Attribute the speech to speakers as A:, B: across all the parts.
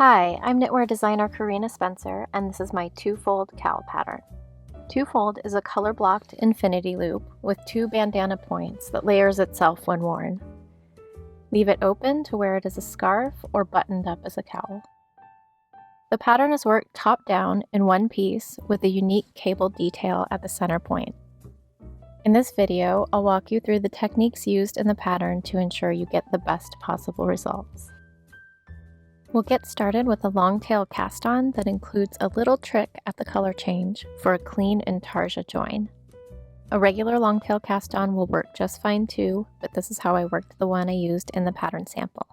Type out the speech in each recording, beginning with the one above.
A: Hi, I'm knitwear designer Karina Spencer, and this is my Twofold Cowl pattern. Twofold is a color-blocked infinity loop with 2 bandana points that layers itself when worn. Leave it open to wear it as a scarf or buttoned up as a cowl. The pattern is worked top-down in one piece with a unique cable detail at the center point. In this video, I'll walk you through the techniques used in the pattern to ensure you get the best possible results. We'll get started with a long tail cast on that includes a little trick at the color change for a clean Intarsia join. A regular long tail cast on will work just fine too, but this is how I worked the one I used in the pattern sample.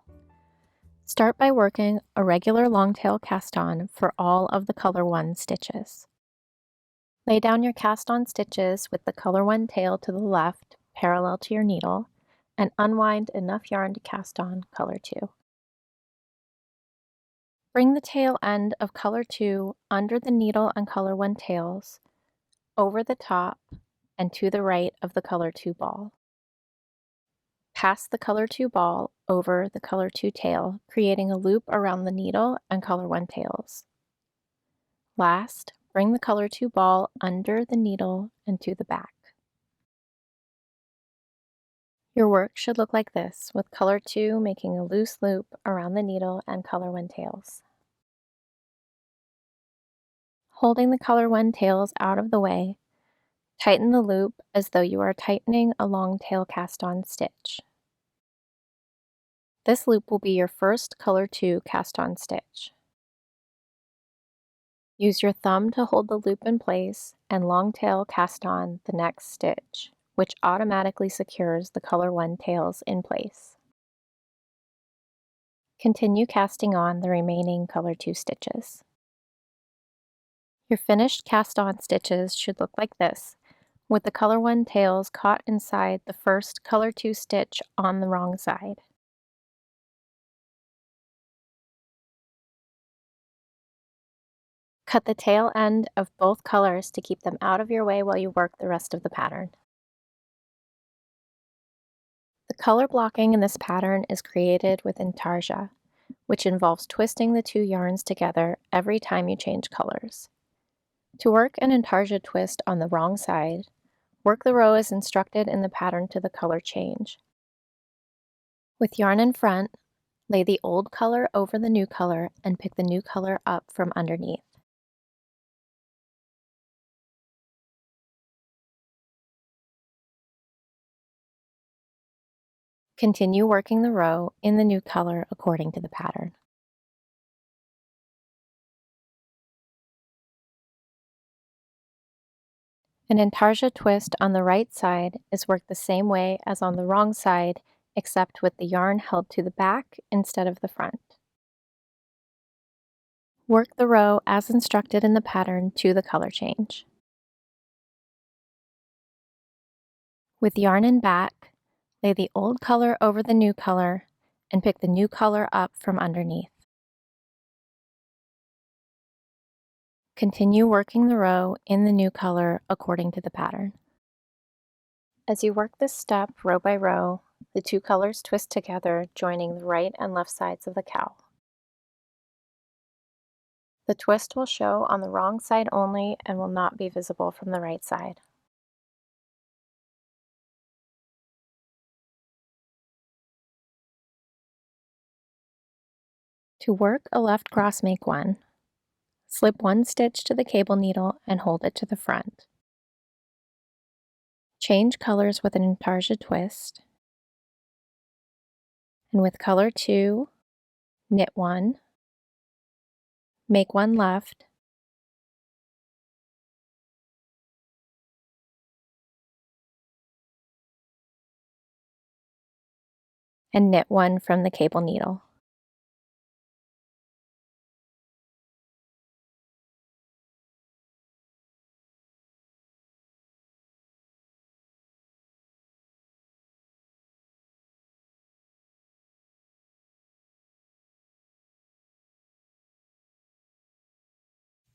A: Start by working a regular long tail cast on for all of the color 1 stitches. Lay down your cast on stitches with the color 1 tail to the left, parallel to your needle, and unwind enough yarn to cast on color 2. Bring the tail end of color 2 under the needle and color 1 tails, over the top, and to the right of the color 2 ball. Pass the color 2 ball over the color 2 tail, creating a loop around the needle and color 1 tails. Last, bring the color 2 ball under the needle and to the back. Your work should look like this, with color 2 making a loose loop around the needle and color 1 tails. Holding the color 1 tails out of the way, tighten the loop as though you are tightening a long tail cast on stitch. This loop will be your first color 2 cast on stitch. Use your thumb to hold the loop in place and long tail cast on the next stitch, which automatically secures the color 1 tails in place. Continue casting on the remaining color 2 stitches. Your finished cast on stitches should look like this, with the color 1 tails caught inside the first color 2 stitch on the wrong side. Cut the tail end of both colors to keep them out of your way while you work the rest of the pattern. The color blocking in this pattern is created with Intarsia, which involves twisting the 2 yarns together every time you change colors. To work an Intarsia twist on the wrong side, work the row as instructed in the pattern to the color change. With yarn in front, lay the old color over the new color and pick the new color up from underneath. Continue working the row in the new color according to the pattern. An Intarsia twist on the right side is worked the same way as on the wrong side, except with the yarn held to the back instead of the front. Work the row as instructed in the pattern to the color change. With yarn in back, lay the old color over the new color and pick the new color up from underneath. Continue working the row in the new color according to the pattern. As you work this step row by row, the 2 colors twist together, joining the right and left sides of the cowl. The twist will show on the wrong side only and will not be visible from the right side. To work a left cross make 1, slip 1 stitch to the cable needle and hold it to the front. Change colors with an Intarsia twist, and with color 2, knit 1, make 1 left, and knit 1 from the cable needle.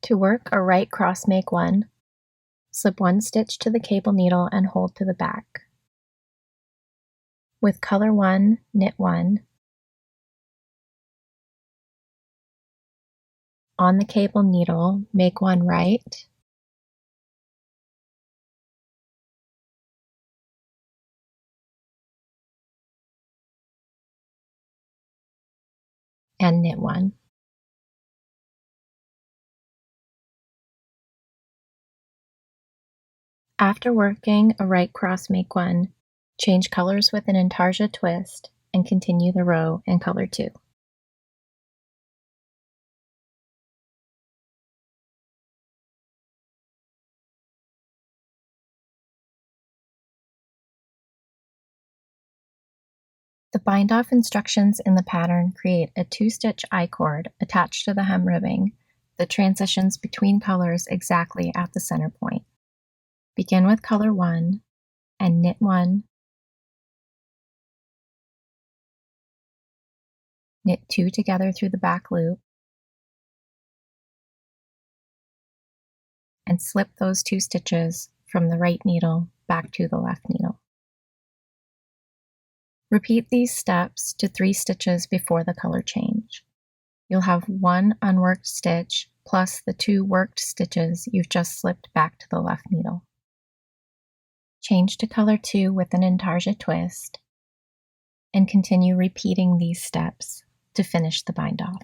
A: To work a right cross make 1, slip 1 stitch to the cable needle and hold to the back. With color 1, knit 1, On the cable needle, make one right, and knit one. After working a right cross, make one, change colors with an Intarsia Twist, and continue the row in color 2. The bind-off instructions in the pattern create a 2-stitch I-cord attached to the hem ribbing that transitions between colors exactly at the center point. Begin with color 1 and knit 1, knit 2 together through the back loop, and slip those 2 stitches from the right needle back to the left needle. Repeat these steps to 3 stitches before the color change. You'll have 1 unworked stitch plus the 2 worked stitches you've just slipped back to the left needle. Change to color 2 with an Intarsia Twist, and continue repeating these steps to finish the bind-off.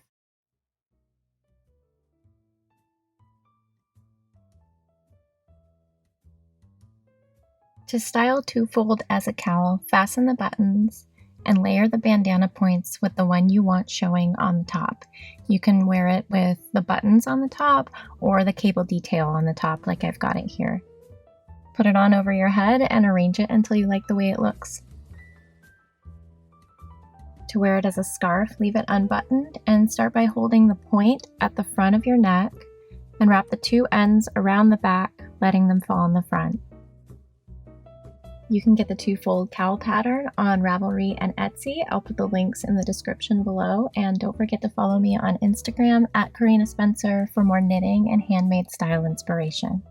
A: To style Twofold as a cowl, fasten the buttons and layer the bandana points with the one you want showing on the top. You can wear it with the buttons on the top or the cable detail on the top like I've got it here. Put it on over your head and arrange it until you like the way it looks. To wear it as a scarf, leave it unbuttoned and start by holding the point at the front of your neck and wrap the 2 ends around the back, letting them fall in the front. You can get the Twofold Cowl pattern on Ravelry and Etsy. I'll put the links in the description below, and don't forget to follow me on Instagram @Karina Spencer for more knitting and handmade style inspiration.